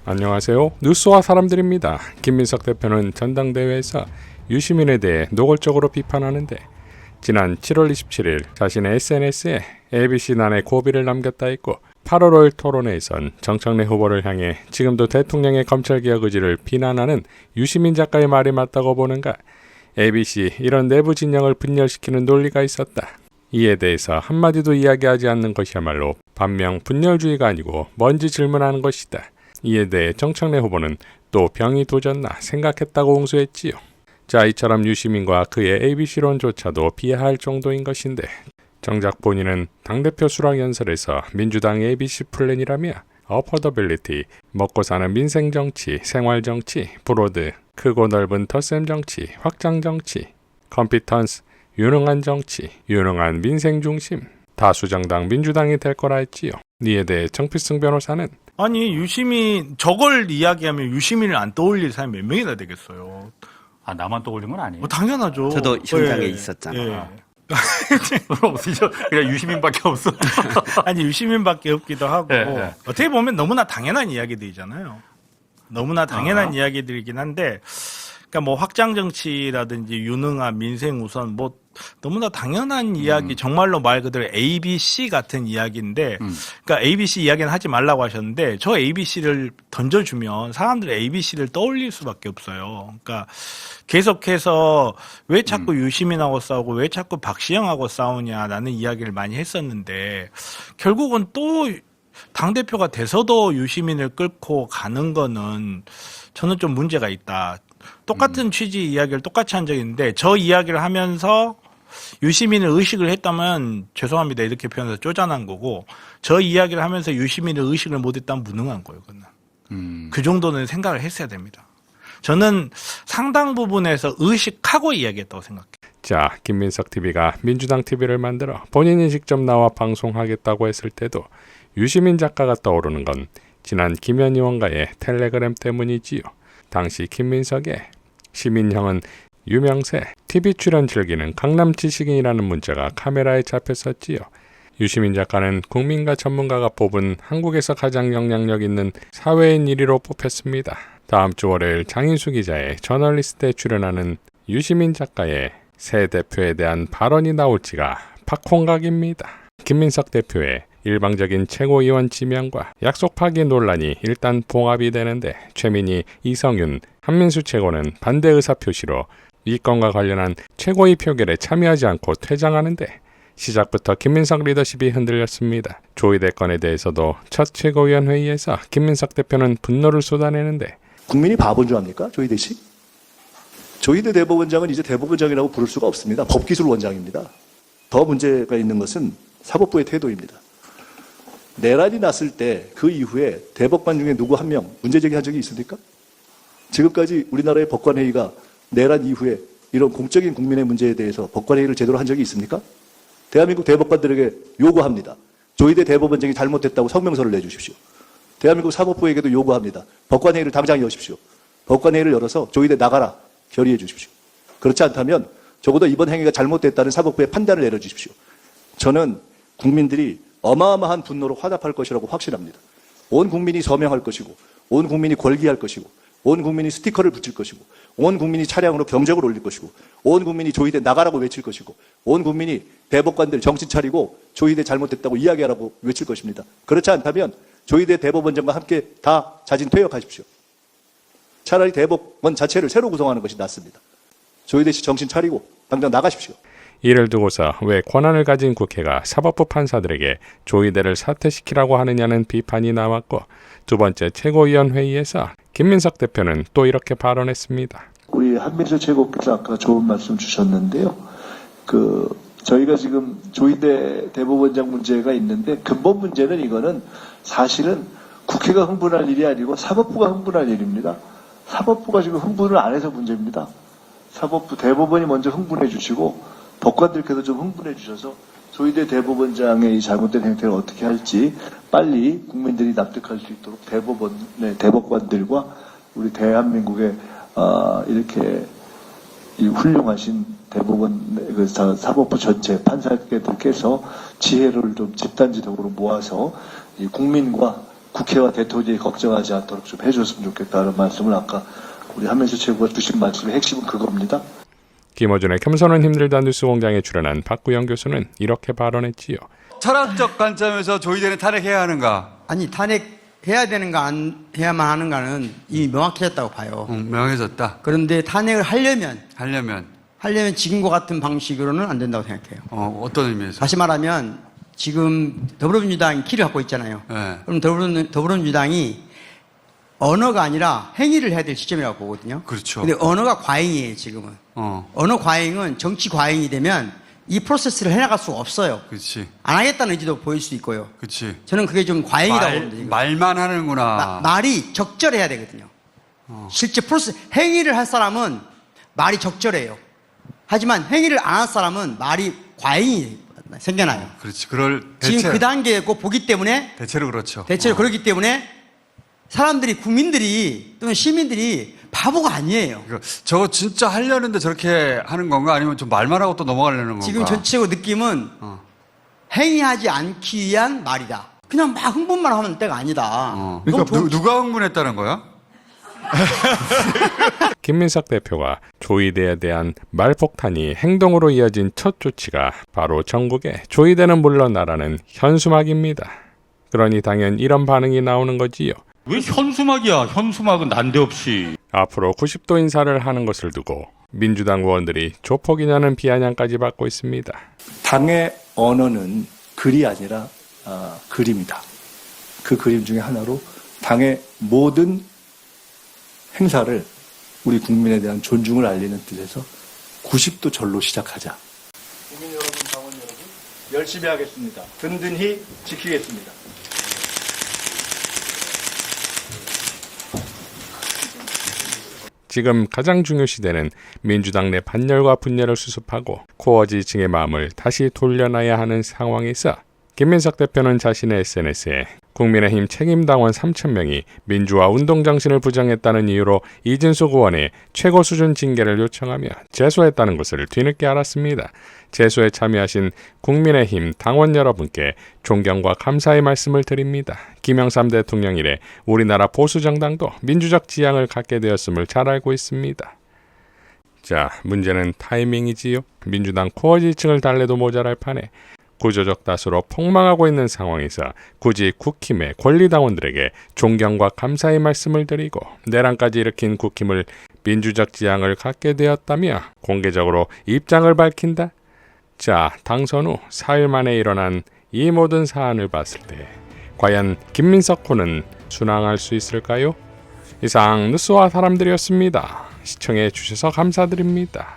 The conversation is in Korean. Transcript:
안녕하세요. 뉴스와 사람들입니다. 김민석 대표는 전당대회에서 유시민에 대해 노골적으로 비판하는데 지난 7월 27일 자신의 SNS에 ABC난에 고비를 남겼다 했고 8월 5일 토론회에선 정청래 후보를 향해 지금도 대통령의 검찰개혁 의지를 비난하는 유시민 작가의 말이 맞다고 보는가? ABC 이런 내부 진영을 분열시키는 논리가 있었다. 이에 대해서 한마디도 이야기하지 않는 것이야말로 반명 분열주의가 아니고 뭔지 질문하는 것이다. 이에 대해 정청래 후보는 또 병이 도졌나 생각했다고 홍수했지요. 자, 이처럼 유시민과 그의 ABC론조차도 비하할 정도인 것인데 정작 본인은 당대표 수락연설에서 민주당의 ABC 플랜이라며 어포더빌리티, 먹고 사는 민생정치, 생활정치, 브로드, 크고 넓은 덧셈 정치, 확장 정치, 컴피턴스, 유능한 정치, 유능한 민생 중심, 다수정당 민주당이 될 거라 했지요. 이에 대해 정필승 변호사는 아니 유시민 저걸 이야기하면 유시민을 안 떠올릴 사람이 몇 명이나 되겠어요. 아, 나만 떠올린 건 아니에요? 당연하죠. 저도 현장에 있었잖아요. 없으죠. 그냥 유시민밖에 없어. 아니 유시민밖에 없기도 하고 네. 어떻게 보면 너무나 당연한 이야기들이잖아요. 너무나 당연한 이야기들이긴 한데, 그러니까 뭐 확장 정치라든지 유능한 민생 우선 뭐 너무나 당연한 이야기, 정말로 말 그대로 ABC 같은 이야기인데, 그러니까 ABC 이야기는 하지 말라고 하셨는데 저 ABC를 던져주면 사람들이 ABC를 떠올릴 수밖에 없어요. 그러니까 계속해서 왜 자꾸 유시민하고 싸우고 왜 자꾸 박시영하고 싸우냐라는 이야기를 많이 했었는데 결국은 또 당대표가 돼서도 유시민을 끌고 가는 거는 저는 좀 문제가 있다. 똑같은 취지 이야기를 똑같이 한 적이 있는데 저 이야기를 하면서 유시민을 의식을 했다면 죄송합니다 이렇게 표현해서 쪼잔한 거고, 저 이야기를 하면서 유시민을 의식을 못했다면 무능한 거예요. 그건. 그 정도는 생각을 했어야 됩니다. 저는 상당 부분에서 의식하고 이야기했다고 생각해요. 자, 김민석 TV가 민주당 TV를 만들어 본인이 직접 나와 방송하겠다고 했을 때도 유시민 작가가 떠오르는 건 지난 김현 의원과의 텔레그램 때문이지요. 당시 김민석의 시민형은 유명세, TV 출연 즐기는 강남 지식인이라는 문자가 카메라에 잡혔었지요. 유시민 작가는 국민과 전문가가 뽑은 한국에서 가장 영향력 있는 사회인 1위로 뽑혔습니다. 다음 주 월요일 장인수 기자의 저널리스트에 출연하는 유시민 작가의 새 대표에 대한 발언이 나올지가 팍콩각입니다. 김민석 대표의 일방적인 최고위원 지명과 약속 파기 논란이 일단 봉합이 되는데 최민희, 이성윤, 한민수 최고는 반대 의사표시로 이 건과 관련한 최고위 표결에 참여하지 않고 퇴장하는데 시작부터 김민석 리더십이 흔들렸습니다. 조의대 건에 대해서도 첫 최고위원 회의에서 김민석 대표는 분노를 쏟아내는데 국민이 바본 줄 압니까? 조의대 씨? 조의대 대법원장은 이제 대법원장이라고 부를 수가 없습니다. 법기술원장입니다. 더 문제가 있는 것은 사법부의 태도입니다. 내란이 났을 때 그 이후에 대법관 중에 누구 한 명 문제제기한 적이 있습니까? 지금까지 우리나라의 법관회의가 내란 이후에 이런 공적인 국민의 문제에 대해서 법관회의를 제대로 한 적이 있습니까? 대한민국 대법관들에게 요구합니다. 조의대 대법원장이 잘못됐다고 성명서를 내주십시오. 대한민국 사법부에게도 요구합니다. 법관회의를 당장 여십시오. 법관회의를 열어서 조의대 나가라 결의해 주십시오. 그렇지 않다면 적어도 이번 행위가 잘못됐다는 사법부의 판단을 내려주십시오. 저는 국민들이 어마어마한 분노로 화답할 것이라고 확신합니다. 온 국민이 서명할 것이고, 온 국민이 걸기할 것이고, 온 국민이 스티커를 붙일 것이고, 온 국민이 차량으로 경적을 올릴 것이고, 온 국민이 조의대 나가라고 외칠 것이고, 온 국민이 대법관들 정신 차리고 조의대 잘못됐다고 이야기하라고 외칠 것입니다. 그렇지 않다면 조의대 대법원장과 함께 다 자진 퇴역하십시오. 차라리 대법원 자체를 새로 구성하는 것이 낫습니다. 조의대 씨 정신 차리고 당장 나가십시오. 이를 두고서 왜 권한을 가진 국회가 사법부 판사들에게 조의대를 사퇴시키라고 하느냐는 비판이 나왔고, 두 번째 최고위원 회의에서 김민석 대표는 또 이렇게 발언했습니다. 우리 한민수 최고께서 아까 좋은 말씀 주셨는데요. 저희가 지금 조의대 대법원장 문제가 있는데 근본 문제는 이거는 사실은 국회가 흥분할 일이 아니고 사법부가 흥분할 일입니다. 사법부가 지금 흥분을 안 해서 문제입니다. 사법부 대법원이 먼저 흥분해 주시고 법관들께서 좀 흥분해 주셔서 조의대 대법원장의 이 잘못된 행태를 어떻게 할지 빨리 국민들이 납득할 수 있도록 대법관들과 우리 대한민국의 이렇게 이 훌륭하신 대법원 사법부 전체 판사들께서 지혜를 좀 집단지적으로 모아서 이 국민과 국회와 대통령이 걱정하지 않도록 좀 해줬으면 좋겠다는 말씀을 아까 우리 한명수 최고가 주신 말씀의 핵심은 그겁니다. 김어준의 겸손은 힘들다 뉴스공장에 출연한 박구영 교수는 이렇게 발언했지요. 철학적 관점에서 조희대는 탄핵해야 하는가? 아니 탄핵해야 되는가 안 해야만 하는가는 이미 명확해졌다고 봐요. 명해졌다. 그런데 탄핵을 하려면 하려면 지금과 같은 방식으로는 안 된다고 생각해요. 어떤 의미에서? 다시 말하면 지금 더불어민주당이 키를 갖고 있잖아요. 네. 그럼 더불어민주당이 언어가 아니라 행위를 해야 될 시점이라고 보거든요. 그렇죠. 근데 언어가 과잉이에요, 지금은. 언어 과잉은 정치 과잉이 되면 이 프로세스를 해나갈 수가 없어요. 그렇지. 안 하겠다는 의지도 보일 수 있고요. 그렇지. 저는 그게 좀 과잉이라고 봅니다. 지금. 말만 하는구나. 말이 적절해야 되거든요. 실제 프로세스, 행위를 할 사람은 말이 적절해요. 하지만 행위를 안 할 사람은 말이 과잉이 생겨나요. 그렇지. 그럴 지금 그 단계고 보기 때문에 대체로 그렇죠. 대체로 그렇기 때문에 사람들이 국민들이 또는 시민들이 바보가 아니에요. 저거 진짜 하려는데 저렇게 하는 건가? 아니면 좀 말만 하고 또 넘어가려는 건가? 지금 전체적으로 느낌은 행위하지 않기 위한 말이다. 그냥 막 흥분만 하면 때가 아니다. 그러니까 누가 흥분했다는 거야? 김민석 대표가 조이대에 대한 말폭탄이 행동으로 이어진 첫 조치가 바로 전국에 조이대는 물러나라는 현수막입니다. 그러니 당연 이런 반응이 나오는 거지요. 왜 현수막이야? 현수막은 난데없이. 앞으로 90도 인사를 하는 것을 두고 민주당 의원들이 조폭이냐는 비아냥까지 받고 있습니다. 당의 언어는 글이 아니라 그림이다. 그 그림 중에 하나로 당의 모든 행사를 우리 국민에 대한 존중을 알리는 뜻에서 90도 절로 시작하자. 국민 여러분, 당원 여러분, 열심히 하겠습니다. 든든히 지키겠습니다. 지금 가장 중요 시대는 민주당 내 반열과 분열을 수습하고 코어 지지층의 마음을 다시 돌려놔야 하는 상황에서 김민석 대표는 자신의 SNS에 국민의힘 책임당원 3,000명이 민주화 운동정신을 부정했다는 이유로 이진숙 의원의 최고 수준 징계를 요청하며 제소했다는 것을 뒤늦게 알았습니다. 제소에 참여하신 국민의힘 당원 여러분께 존경과 감사의 말씀을 드립니다. 김영삼 대통령 이래 우리나라 보수정당도 민주적 지향을 갖게 되었음을 잘 알고 있습니다. 자, 문제는 타이밍이지요. 민주당 코어 지지층을 달래도 모자랄 판에 구조적 다수로 폭망하고 있는 상황에서 굳이 국힘의 권리당원들에게 존경과 감사의 말씀을 드리고 내란까지 일으킨 국힘을 민주적 지향을 갖게 되었다며 공개적으로 입장을 밝힌다? 자, 당선 후 사흘 만에 일어난 이 모든 사안을 봤을 때 과연 김민석 코는 순항할 수 있을까요? 이상 뉴스와 사람들이었습니다. 시청해 주셔서 감사드립니다.